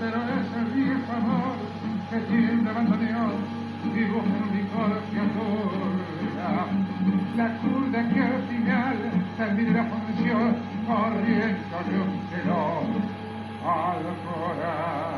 pero es el viejo amor que siempre abandoneó, dibuja en mi corteadura. La curda que al final termina la función corriendo de un telón al corazón.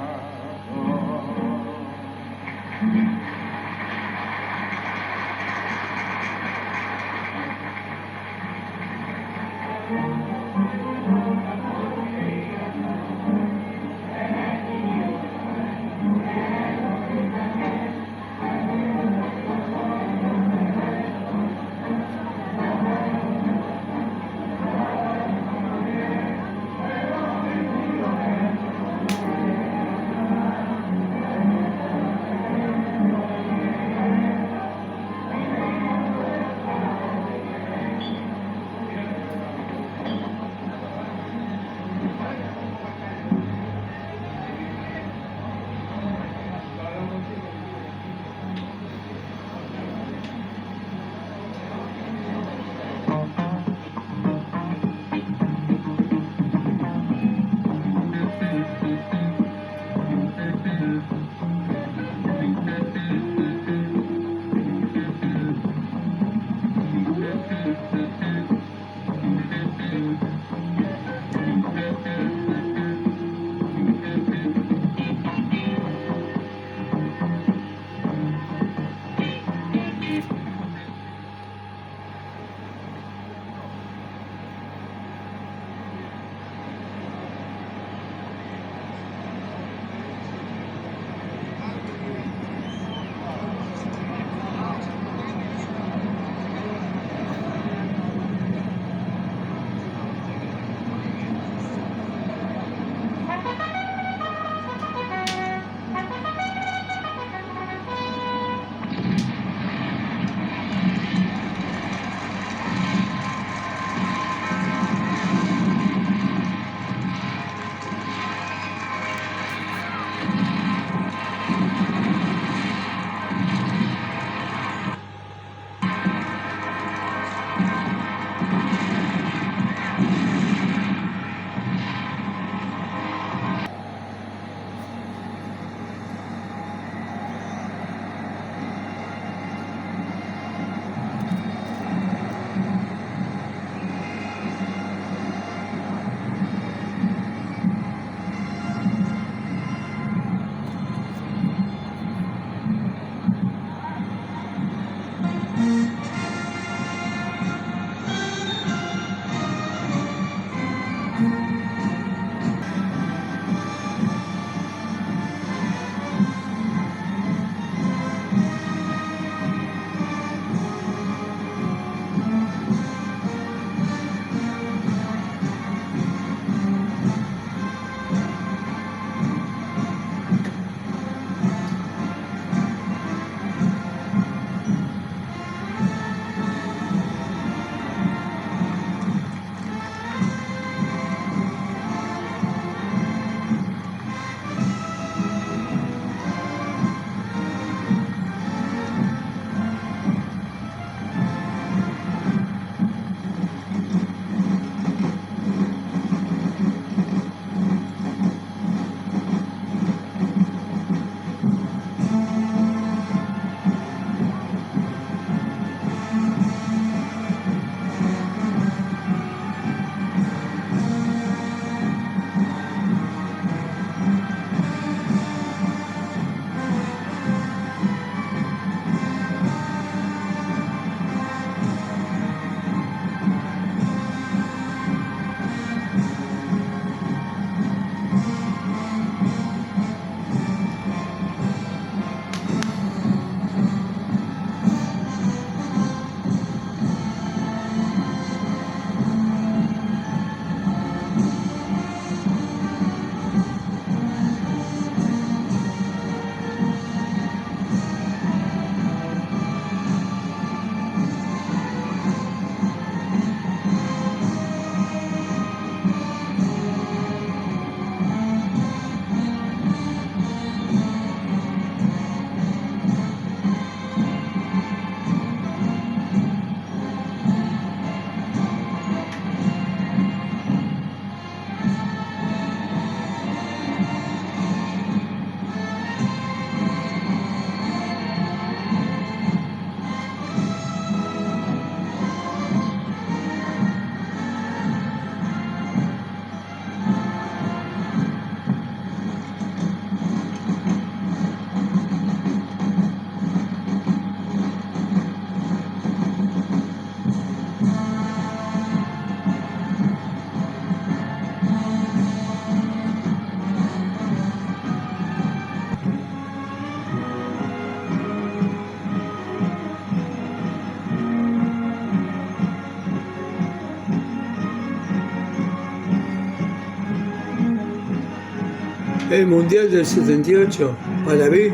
El Mundial del 78, para mí,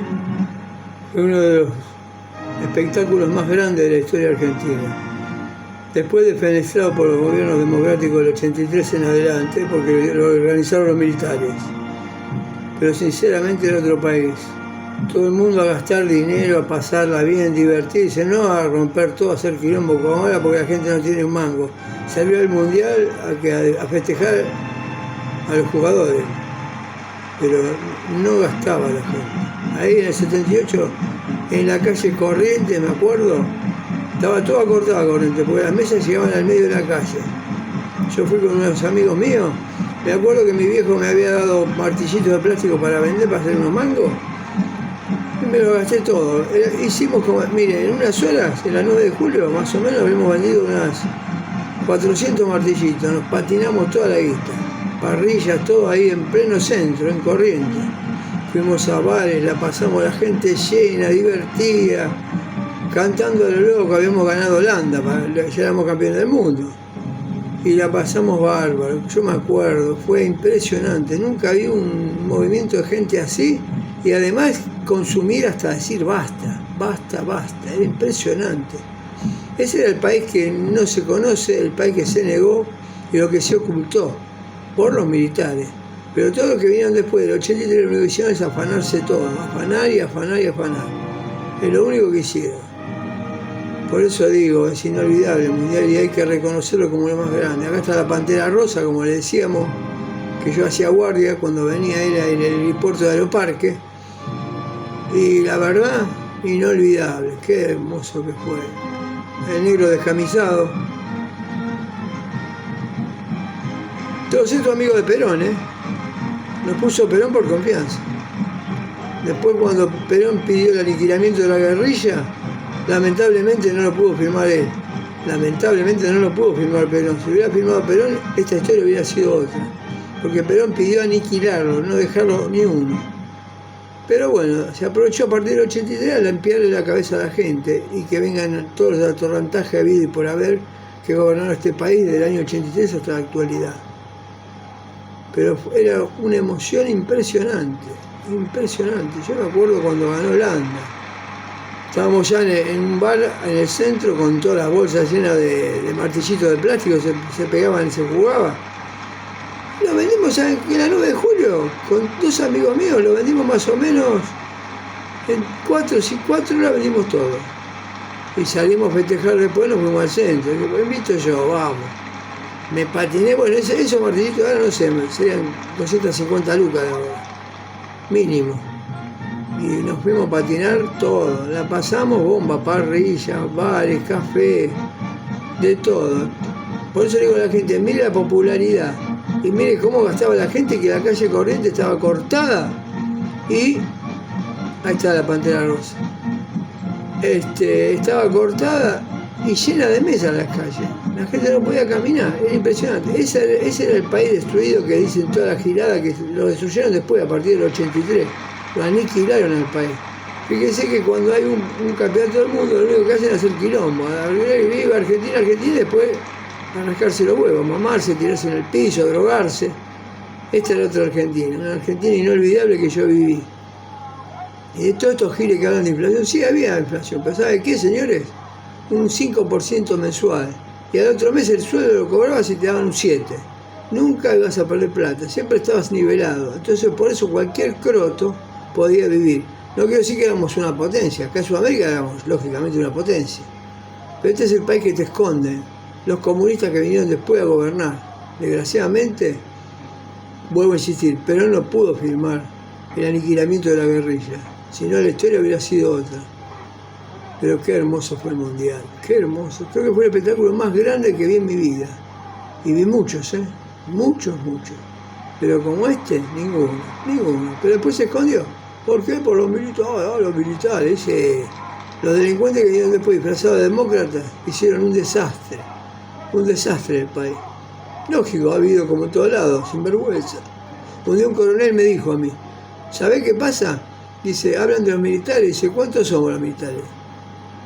fue uno de los espectáculos más grandes de la historia argentina. Después defenestrado por los gobiernos democráticos del 83 en adelante, porque lo organizaron los militares. Pero sinceramente era otro país. Todo el mundo a gastar dinero, a pasarla bien, divertirse, no a romper todo, a hacer quilombo como ahora, porque la gente no tiene un mango. Salió al Mundial a festejar a los jugadores, pero no gastaba la gente. Ahí en el 78, en la calle Corrientes, me acuerdo, estaba toda cortada Corrientes, porque las mesas llegaban al medio de la calle. Yo fui con unos amigos míos, me acuerdo que mi viejo me había dado martillitos de plástico para vender, para hacer unos mangos, y me lo gasté todo. Hicimos como, miren, en unas horas, en la 9 de julio, más o menos, habíamos vendido unas 400 martillitos, nos patinamos toda la guita. Parrillas, todo ahí en pleno centro, en Corrientes. Fuimos a bares, la pasamos la gente llena, divertida, cantando a lo loco, habíamos ganado Holanda, ya éramos campeones del mundo. Y la pasamos bárbaro, yo me acuerdo, fue impresionante, nunca vi un movimiento de gente así, y además consumir hasta decir basta, basta, basta, era impresionante. Ese era el país que no se conoce, el país que se negó y lo que se ocultó por los militares. Pero todo lo que vinieron después del 83 lo que hicieron es afanarse todo, afanar y afanar y afanar. Es lo único que hicieron. Por eso digo, es inolvidable el Mundial y hay que reconocerlo como lo más grande. Acá está la Pantera Rosa, como le decíamos, que yo hacía guardia cuando venía él en el helipuerto de Aeroparque. Y la verdad, inolvidable, qué hermoso que fue. El negro descamisado. Todos estos amigos de Perón, nos puso Perón por confianza. Después cuando Perón pidió el aniquilamiento de la guerrilla, lamentablemente no lo pudo firmar él. Lamentablemente no lo pudo firmar Perón. Si hubiera firmado Perón, esta historia hubiera sido otra. Porque Perón pidió aniquilarlo, no dejarlo ni uno. Pero bueno, se aprovechó a partir del 83 a limpiarle la cabeza a la gente y que vengan todos los atorrantajes habidos y por haber que gobernaron este país desde el año 83 hasta la actualidad. Pero era una emoción impresionante, impresionante. Yo me acuerdo cuando ganó Holanda. Estábamos ya en un bar en el centro con todas las bolsas llenas de martillitos de plástico, se pegaban y se jugaba. Lo vendimos en la 9 de julio, con 2 amigos míos, lo vendimos más o menos en 4 horas vendimos todo. Y salimos a festejar después, nos fuimos al centro. Y invito yo, vamos. Me patiné, bueno, esos martillitos ahora no sé, serían 250 lucas de ahora, mínimo. Y nos fuimos a patinar todo, la pasamos bomba, parrilla, bares, café, de todo. Por eso le digo a la gente, mire la popularidad y mire cómo gastaba la gente, que la calle Corrientes estaba cortada y ahí está la Pantera Rosa. Estaba cortada y llena de mesas las calles. La gente no podía caminar, era impresionante. Ese era el país destruido que dicen toda la girada, que lo destruyeron después, a partir del 83. Lo aniquilaron al país. Fíjense que cuando hay un campeonato del mundo, lo único que hacen es hacer quilombo. Viva Argentina, Argentina, y después arrancarse los huevos, mamarse, tirarse en el piso, drogarse. Esta era otra Argentina, una Argentina inolvidable que yo viví. Y de todos estos giles que hablan de inflación, sí había inflación, pero ¿sabe qué, señores? Un 5% mensual. Y al otro mes el sueldo lo cobrabas y te daban un 7%. Nunca ibas a perder plata, siempre estabas nivelado. Entonces por eso cualquier croto podía vivir. No quiero decir que éramos una potencia, acá en Sudamérica éramos lógicamente una potencia. Pero este es el país que te esconde. Los comunistas que vinieron después a gobernar. Desgraciadamente, vuelvo a insistir, Perón no pudo firmar el aniquilamiento de la guerrilla. Si no, la historia hubiera sido otra. Pero qué hermoso fue el Mundial, qué hermoso. Creo que fue el espectáculo más grande que vi en mi vida. Y vi muchos, muchos. Pero como este, ninguno. Pero después se escondió. ¿Por qué? Por los militares. Los delincuentes que vinieron después disfrazados de demócratas hicieron un desastre del país. Lógico, ha habido como en todos lados, sinvergüenza. Un día un coronel me dijo a mí, ¿sabés qué pasa? Dice, hablan de los militares. Dice, ¿cuántos somos los militares?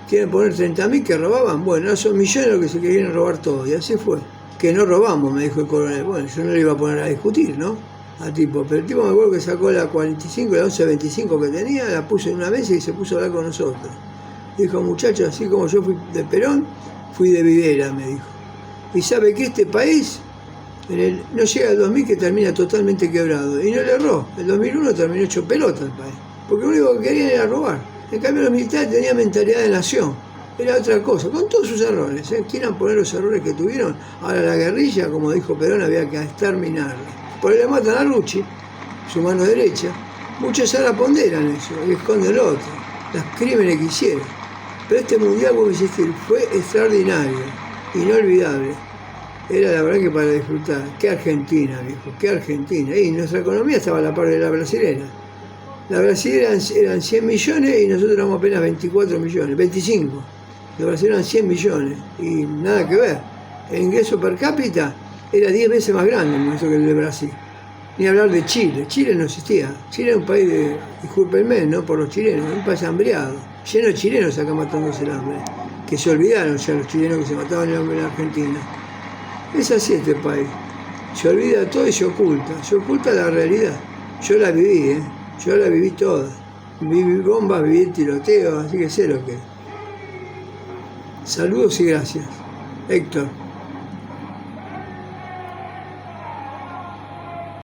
¿Quieren poner 30.000 que robaban? Bueno, no son millones los que se querían robar todo. Y así fue. Que no robamos, me dijo el coronel. Bueno, yo no le iba a poner a discutir, ¿no? al tipo. Pero el tipo me acuerdo que sacó la 45, la 1125 que tenía, la puso en una mesa y se puso a hablar con nosotros. Dijo, muchachos, así como yo fui de Perón, fui de Videla, me dijo. Y sabe que este país no llega al 2000 que termina totalmente quebrado. Y no le erró. El 2001 terminó hecho pelota el país. Porque lo único que querían era robar. En cambio los militares tenían mentalidad de nación. Era otra cosa, con todos sus errores. Quieran poner los errores que tuvieron. Ahora la guerrilla, como dijo Perón, había que exterminarla. Por eso le matan a Rucci, su mano derecha. Muchos ahora ponderan eso y esconden lo otro. Los crímenes que hicieron. Pero este mundial, como insistir, fue extraordinario, inolvidable. Era la verdad que para disfrutar. Qué Argentina, viejo, qué Argentina. Y nuestra economía estaba a la par de la brasilera. La brasilera eran 100 millones y nosotros éramos apenas 24 millones, 25. Los brasileños eran 100 millones y nada que ver. El ingreso per cápita era 10 veces más grande nuestro que el de Brasil. Ni hablar de Chile. Chile no existía. Chile era un país de, discúlpenme, ¿no? Por los chilenos, un país hambriado. Lleno de chilenos acá matándose el hambre. Que se olvidaron ya los chilenos que se mataban el hambre en Argentina. Es así este país. Se olvida todo y se oculta la realidad. Yo la viví, yo la viví toda. Viví bombas, viví tiroteos, así que sé lo que es. Saludos y gracias. Héctor.